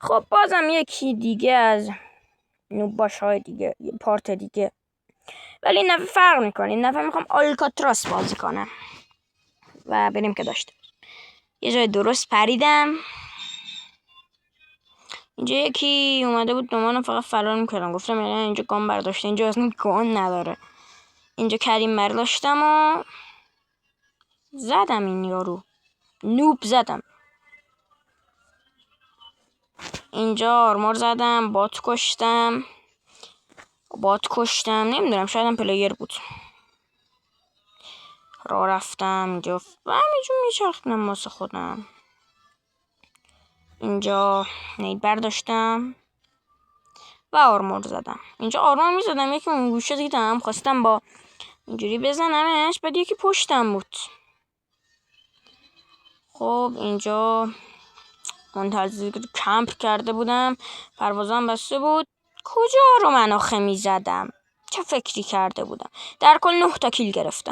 خب بازم یکی دیگه از نوباش های دیگه، یه پارت دیگه، ولی این دفعه فرق میکنه. این دفعه میخوام آلکاتراس بازی کنم و بریم که داشته یه جای درست پریدم. اینجا یکی اومده بود دنبالم، فقط فرار میکردم. گفتم یعنی اینجا گام برداشته، اینجا اصلا گان نداره. اینجا کریم برداشتم و زدم این یارو، نوب زدم. اینجا آرمور زدم، بات کشتم. نمیدونم، شاید هم پلیر بود. راه رفتم اینجا و همینجور میچرخیدم واسه خودم. اینجا نید برداشتم و آرمور زدم. اینجا آرمور میزدم، یکی اون گوشه دیدم، خواستم با اینجوری بزنمش، بعد یکی پشتم بود. خب اینجا منتظر کمپ کرده بودم، پروازم بسته بود. کجا رو من آخه میزدم؟ چه فکری کرده بودم؟ در کل 9 تا کیل گرفتم.